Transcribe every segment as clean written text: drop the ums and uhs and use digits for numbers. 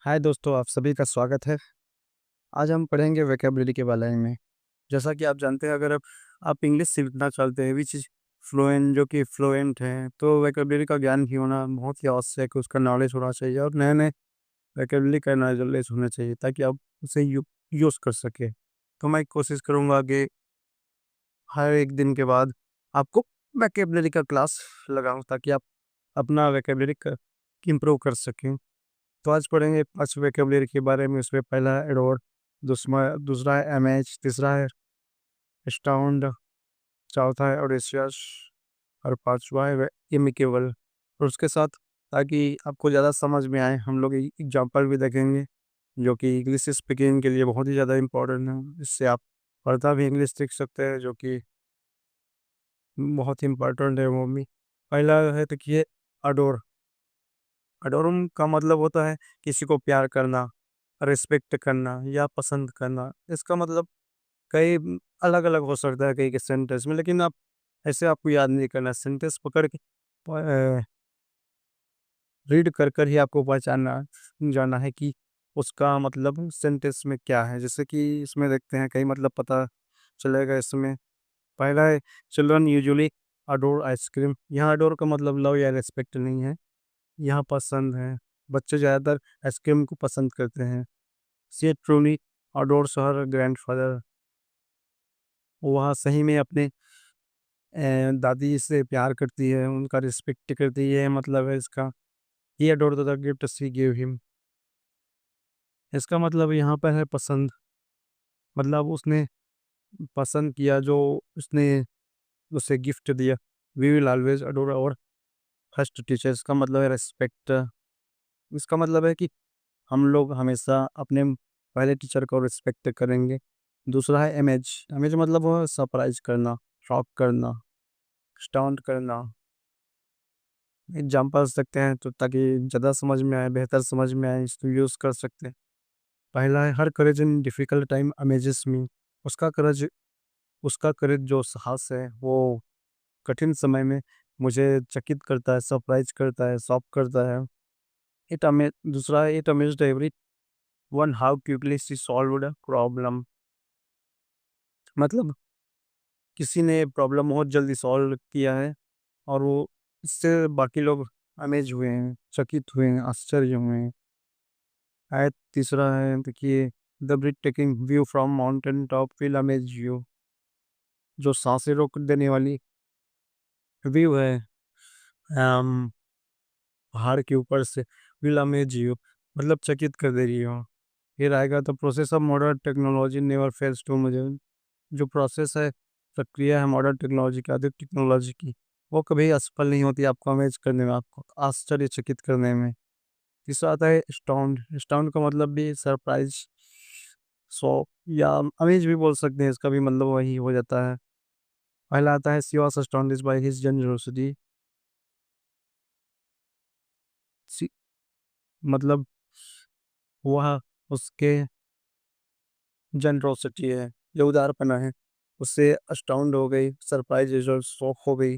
हाय दोस्तों, आप सभी का स्वागत है। आज हम पढ़ेंगे वोकैब्युलरी के बारे में। जैसा कि आप जानते हैं, अगर आप इंग्लिश सीखना चाहते हैं विच इज़ फ्लुएंट, जो कि फ्लुएंट हैं, तो वोकैब्युलरी का ज्ञान भी होना बहुत ही आवश्यक है। उसका नॉलेज होना चाहिए और नए-नए वोकैब्युलरी का नॉलेज होना चाहिए ताकि आप उसे यूज़ कर सकें। तो मैं कोशिश करूँगा कि हर एक दिन के बाद आपको वोकैब्युलरी का क्लास लगाऊँ ताकि आप अपना वोकैब्युलरी क इम्प्रूव कर सकें। तो आज पढ़ेंगे 5 वोकैब्युलरी के बारे में। उसमें पहला है एडवर्ड, दूसरा है एमएच, तीसरा है अस्टाउंड, चौथा है ऑडेसियस और पाँचवा है इमिकेबल। और उसके साथ, ताकि आपको ज़्यादा समझ में आए, हम लोग एग्जाम्पल भी देखेंगे जो कि इंग्लिश स्पीकिंग के लिए बहुत ही ज़्यादा इम्पोर्टेंट है। इससे आप पढ़ता भी इंग्लिश सीख सकते हैं, जो कि बहुत ही इम्पोर्टेंट है वो भी। पहला है, देखिए, अडोर। अडोरम का मतलब होता है किसी को प्यार करना, रिस्पेक्ट करना या पसंद करना। इसका मतलब कई अलग अलग हो सकता है कई के सेंटेंस में, लेकिन आप ऐसे आपको याद नहीं करना। सेंटेंस पकड़ के रीड कर कर ही आपको पहचानना जाना है कि उसका मतलब सेंटेंस में क्या है। जैसे कि इसमें देखते हैं, कई मतलब पता चलेगा इसमें। पहला है, चिल्ड्रन यूजुअली अडोर आइसक्रीम। यहाँ अडोर का मतलब लव या रिस्पेक्ट नहीं है, यहाँ पसंद है। बच्चे ज़्यादातर आइसक्रीम को पसंद करते हैं। सी ट्रूली अडोर्स हर ग्रैंडफादर। वह सही में अपने दादी से प्यार करती है, उनका रिस्पेक्ट करती है, मतलब है इसका। He adored the gift she give him. इसका मतलब यहाँ पर है पसंद, मतलब उसने पसंद किया जो उसने उसे गिफ्ट दिया। We will always adore our first teacher. इसका मतलब है रिस्पेक्ट। इसका मतलब है कि हम लोग हमेशा अपने पहले टीचर को रिस्पेक्ट करेंगे। दूसरा है इमेज। इमेज मतलब वो सरप्राइज करना, शॉक करना, स्टंट करना। एग्जाम्पल्स सकते हैं तो ताकि ज़्यादा समझ में आए, बेहतर समझ में आए, इसको यूज़ कर सकते हैं। पहला है, हर करेज इन डिफ़िकल्ट टाइम अमेजेस मी। उसका करेज उसका करेज जो साहस है वो कठिन समय में मुझे चकित करता है, सरप्राइज करता है, शॉक करता है। दूसरा है, it amazed every one how quickly she solved a problem. मतलब किसी ने प्रॉब्लम बहुत जल्दी सॉल्व किया है और वो इससे बाकी लोग अमेज हुए हैं, चकित हुए हैं, आश्चर्य हुए हैं। तीसरा है, देखिए, the breathtaking view from mountain top will amaze you. जो सांसें रोक देने वाली व्यू है पहाड़ के ऊपर से, विल अमेज यू, मतलब चकित कर दे रही हो। फिर आएगा, the process of modern technology never fails to मुझे। जो प्रोसेस है, प्रक्रिया है मॉडर्न टेक्नोलॉजी की, आधुनिक टेक्नोलॉजी की, वो कभी असफल नहीं होती आपको अमेज करने में, आपको आश्चर्यचकित करने में। तीसरा आता है स्टाउंड। स्टाउंड का मतलब भी सरप्राइज, शॉक या अमेज भी बोल सकते हैं, इसका भी मतलब वही हो जाता है। पहला आता है, she was astonished by his generosity. मतलब वह उसके जनरोसिटी है, जो उदारपना है, उससे अस्टाउंड हो गई, सरप्राइज और शॉक हो गई।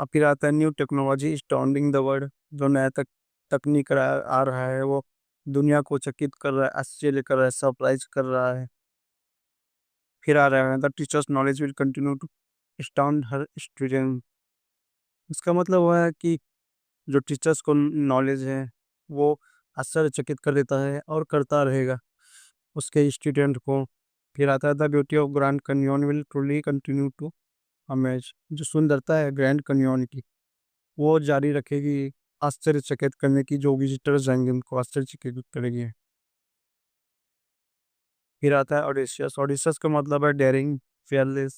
फिर आता है न्यू टेक्नोलॉजी स्टाउंडिंग द वर्ल्ड। जो नया तकनीक आ रहा है वो दुनिया को चकित कर रहा है, आश्चर्य कर रहा है, सरप्राइज कर रहा है। फिर आ रहा है, the teachers knowledge will continue to astound her student. इसका मतलब हुआ है कि जो टीचर्स को नॉलेज है वो आश्चर्यचकित कर देता है और करता रहेगा उसके स्टूडेंट को। फिर आता है, the beauty of Grand Canyon will truly continue to amaze. जो सुंदरता है ग्रैंड कैन्यन की, वो जारी रखेगी आश्चर्यचकित करने की। जो विजिटर्स जाएंगे उनको आश्चर्यचकित करेगी। फिर आता है ऑडिशियस। ऑडिशियस का मतलब है डेयरिंग, फेयरलेस,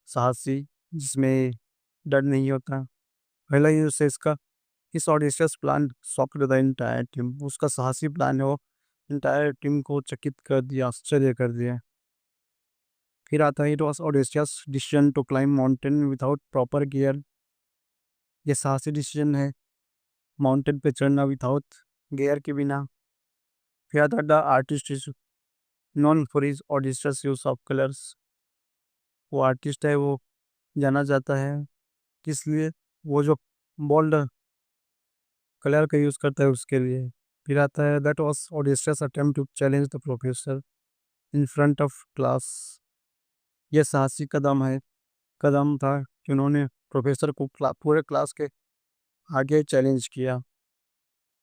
साहसी, जिसमें डर नहीं होता। पहला यूज है इसका, इस audacious plan shocked the entire team. उसका साहसी प्लान है वो एंटायर टीम को चकित कर दिया, आश्चर्य कर दिया। फिर आता है, it was audacious decision to climb mountain without proper gear. ये साहसी डिसीजन है माउंटेन पे चढ़ना विदाउट गियर के बिना। फिर आता है, the artist is non for his audacious use of colours. वो आर्टिस्ट है, वो जाना जाता है किस लिए, वो जो बोल्ड कलर का यूज़ करता है उसके लिए। फिर आता है that was audacious attempt to challenge the professor in front of class. ये साहसी कदम था कि उन्होंने प्रोफेसर को पूरे क्लास के आगे चैलेंज किया।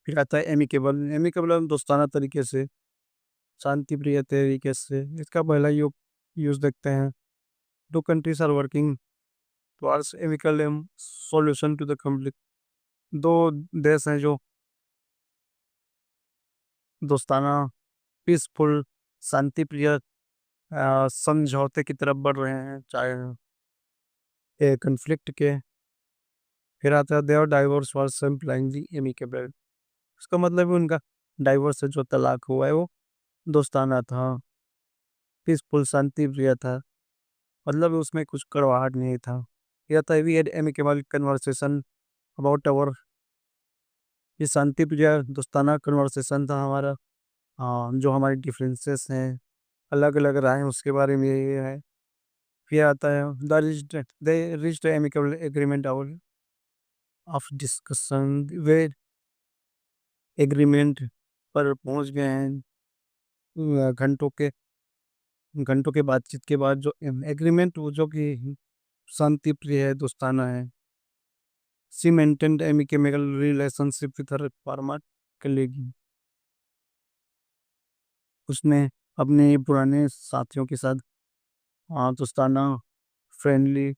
फिर आता है एमिकेबल। एमिकेबल हम दोस्ताना तरीके से, शांति प्रिय तरीके से। इसका पहला यूज़ देखते हैं। Two countries are working towards amicable solution to the conflict. दो देश हैं जो दोस्ताना, पीसफुल, शांति प्रिय समझौते की तरफ बढ़ रहे हैं, चाहे कन्फ्लिक्ट के। फिर आता है देयर डाइवोर्स वर सिंपलाइंगली एमिकेबल। इसका मतलब है उनका डाइवोर्स से जो तलाक हुआ है वो दोस्ताना था, पीसफुल, शांति प्रिय था। मतलब उसमें कुछ कड़वाहट नहीं था। यह था we had amicable conversation about our. ये शांति प्रिय दोस्ताना कन्वर्सेशन था हमारा। जो हमारे डिफरेंसेस हैं, अलग अलग राय हैं, उसके बारे में ये है। फिर आता है they reached amicable agreement hour of discussion. वे एग्रीमेंट पर पहुंच गए हैं। घंटों के बातचीत के बाद जो एग्रीमेंट, वो जो कि शांति प्रिय है, दोस्ताना है। She maintained amicable relationship with her former colleague. उसने अपने पुराने साथियों के साथ दोस्ताना, फ्रेंडली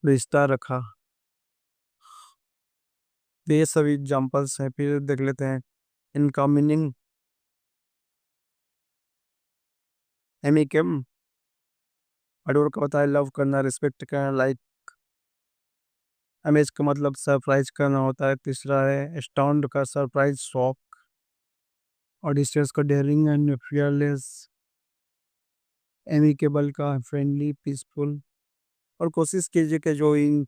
रिश्ता रखा। तो ये सभी एग्जाम्पल्स हैं। फिर देख लेते हैं इनका मीनिंग। एमिकेम अडोर का होता है लव करना, रिस्पेक्ट करना, लाइक। अमेज का मतलब सरप्राइज करना होता है। तीसरा है स्टॉन्ड का सरप्राइज, शॉक। ऑडिशियस का डेयरिंग एंड फियरलेस। एमिकेबल का फ्रेंडली, पीसफुल। और कोशिश कीजिए कि जो इन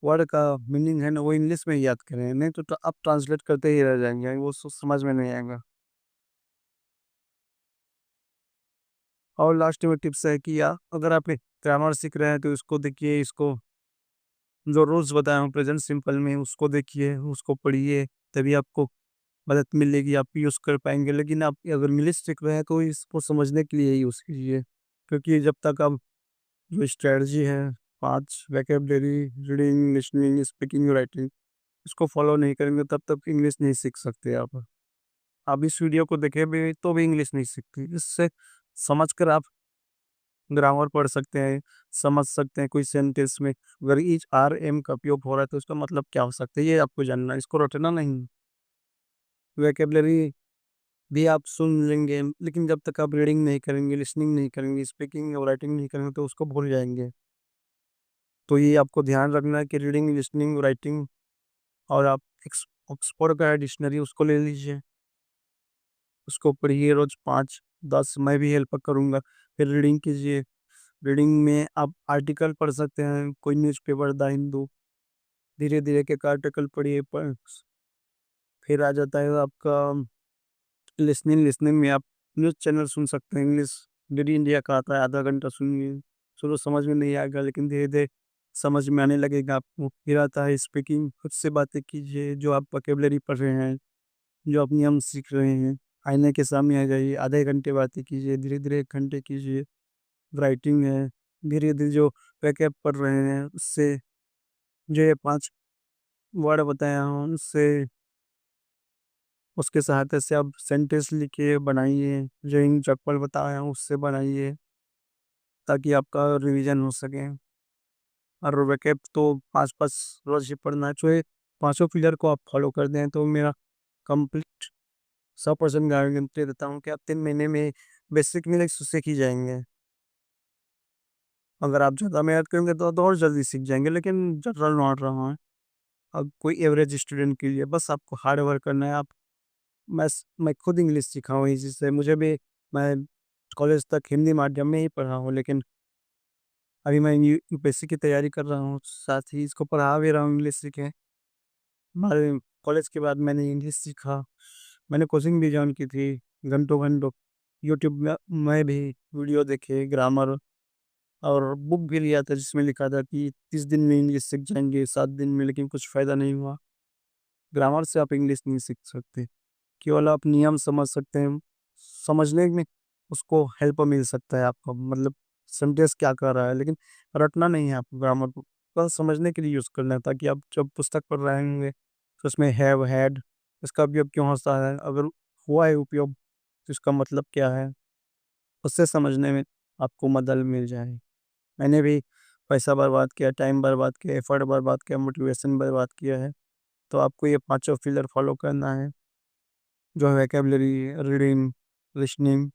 वर्ड का मीनिंग है ना वो इंग्लिश में ही याद करें, नहीं तो आप ट्रांसलेट करते ही रह जाएंगे, वो समझ में नहीं आएगा। और लास्ट में टिप्स है कि या अगर आप ग्रामर सीख रहे हैं तो इसको देखिए, इसको जो रूल्स बताए हूँ प्रेजेंट सिंपल में उसको देखिए, उसको पढ़िए, तभी आपको मदद मिलेगी, आप यूज़ कर पाएंगे। लेकिन आप अगर इंग्लिश सीख रहे हैं तो इसको समझने के लिए यूज़ कीजिए, क्योंकि जब तक आप जो स्ट्रेटजी है 5 vocabulary, reading, listening, speaking, writing, इसको फॉलो नहीं करेंगे तब तक इंग्लिश नहीं सीख सकते आप इस वीडियो को देखे भी तो भी इंग्लिश नहीं सीखती। इससे समझकर आप ग्रामर पढ़ सकते हैं, समझ सकते हैं कोई सेंटेंस में अगर ईच आर एम का उपयोग हो रहा है तो उसका मतलब क्या हो सकता है, ये आपको जानना है, इसको रटना नहीं। वोकैबुलरी भी आप सुन लेंगे, लेकिन जब तक आप रीडिंग नहीं करेंगे, लिसनिंग नहीं करेंगे, स्पीकिंग और राइटिंग नहीं करेंगे तो उसको भूल जाएंगे। तो ये आपको ध्यान रखना है कि रीडिंग, लिसनिंग, राइटिंग। और आप ऑक्सफोर्ड का डिक्शनरी उसको ले लीजिए, उसको पढ़िए रोज 5-10, मैं भी हेल्प करूँगा। फिर रीडिंग कीजिए। रीडिंग में आप आर्टिकल पढ़ सकते हैं, कोई न्यूज़पेपर, द हिंदू। धीरे धीरे के आर्टिकल पढ़िए। फिर आ जाता है आपका लिसनिंग। लिसनिंग में आप न्यूज़ चैनल सुन सकते हैं, इंग्लिश डीडी इंडिया का आता है, आधा घंटा सुनिए। शुरू समझ में नहीं आएगा लेकिन धीरे धीरे समझ में आने लगेगा आपको। फिर आता है स्पीकिंग। खुद से बातें कीजिए, जो आप वोकैबुलरी पढ़ रहे हैं, जो आप नियम सीख रहे हैं, आईने के सामने आ जाइए, आधे घंटे बातें कीजिए, धीरे धीरे 1 घंटे कीजिए। राइटिंग है, धीरे धीरे जो वोकैब पढ़ रहे हैं उससे, जो ये 5 वर्ड बताया हूँ उससे, उसके सहायता से आप सेंटेंस लिखिए, बनाइए। जो इन चप्पल बताया हूँ उससे बनाइए, ताकि आपका रिवीजन हो सके। और वोकैब तो 5-5 रोज ही पढ़ना है। जो ये पाँचों पिलर को आप फॉलो कर दें तो मेरा कंप्लीट 100% गारंटी देता हूँ कि आप 3 महीने में बेसिक इंग्लिश सीख ही जाएंगे। अगर आप ज़्यादा मेहनत करेंगे तो और जल्दी सीख जाएंगे, लेकिन जनरल नॉट रहा है अब कोई एवरेज स्टूडेंट के लिए। बस आपको हार्ड वर्क करना है। आप मैं खुद इंग्लिश सीखा हूँ इसी से। मुझे भी, मैं कॉलेज तक हिंदी माध्यम में ही पढ़ा हूँ, लेकिन अभी मैं यूपीएससी की तैयारी कर रहा हूँ, साथ ही इसको पढ़ा भी रहा हूँ इंग्लिश सीखे। हमारे कॉलेज के बाद मैंने इंग्लिश सीखा। मैंने कोचिंग भी ज्वाइन की थी, घंटों घंटों यूट्यूब में मैं भी वीडियो देखे, ग्रामर और बुक भी लिया था जिसमें लिखा था कि 30 दिन में इंग्लिश सीख जाएंगे, 7 दिन में, लेकिन कुछ फ़ायदा नहीं हुआ। ग्रामर से आप इंग्लिश नहीं सीख सकते। केवल आप नियम समझ सकते हैं, समझने में उसको हेल्प मिल सकता है आपको, मतलब सेंटेंस क्या कर रहा है, लेकिन रटना नहीं है आपको ग्रामर को, बस समझने के लिए यूज़ करना है, ताकि आप जब पुस्तक पढ़ रहे होंगे तो उसमें हैव, हैड इसका उपयोग क्यों होता है, अगर हुआ है उपयोग तो इसका मतलब क्या है, उससे समझने में आपको मदद मिल जाए। मैंने भी पैसा बर्बाद किया, टाइम बर्बाद किया, एफर्ट बर्बाद किया, मोटिवेशन बर्बाद किया है। तो आपको ये पाँचों पिलर फॉलो करना है, जो है vocabulary, reading, listening,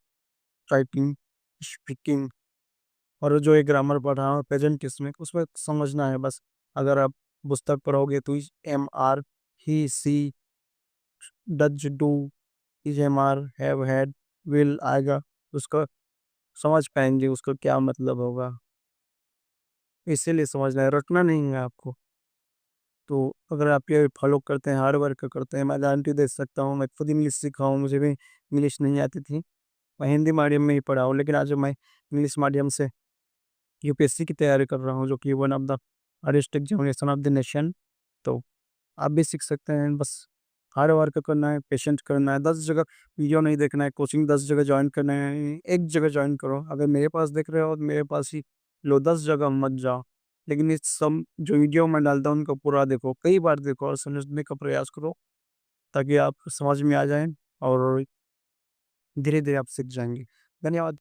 writing, speaking, और जो ये ग्रामर पढ़ रहा हूँ प्रेजेंट टेंस में, उसमें समझना है बस। अगर आप पुस्तक पढ़ोगे तो is, am are, he, she, does, do, is, am are, have, had, will आएगा, उसको समझ पाएंगे उसका क्या मतलब होगा, इसीलिए समझना है, रटना नहीं है आपको। तो अगर आप ये फॉलो करते हैं, हार्ड वर्क करते हैं, मैं गारंटी दे सकता हूँ, मैं खुद इंग्लिश सीखा हूँ, मुझे भी इंग्लिश नहीं आती थी, मैं हिंदी मीडियम में ही पढ़ा हूँ, लेकिन आज मैं इंग्लिश मीडियम से यूपीएससी की तैयारी कर रहा हूँ, जो कि one of the hardest examination of the nation. तो आप भी सीख सकते हैं, बस हार्ड वर्क करना है, पेशेंट करना है, 10 जगह वीडियो नहीं देखना है, कोचिंग 10 जगह जॉइन करना है, एक जगह जॉइन करो। अगर मेरे पास देख रहे हो तो मेरे पास ही लो, 10 जगह मत जाओ, लेकिन इस सब जो वीडियो मैं डालता हूँ उनको पूरा देखो, कई बार देखो और समझने का प्रयास करो, ताकि आप समझ में आ जाए और धीरे धीरे आप सीख जाएंगे। धन्यवाद।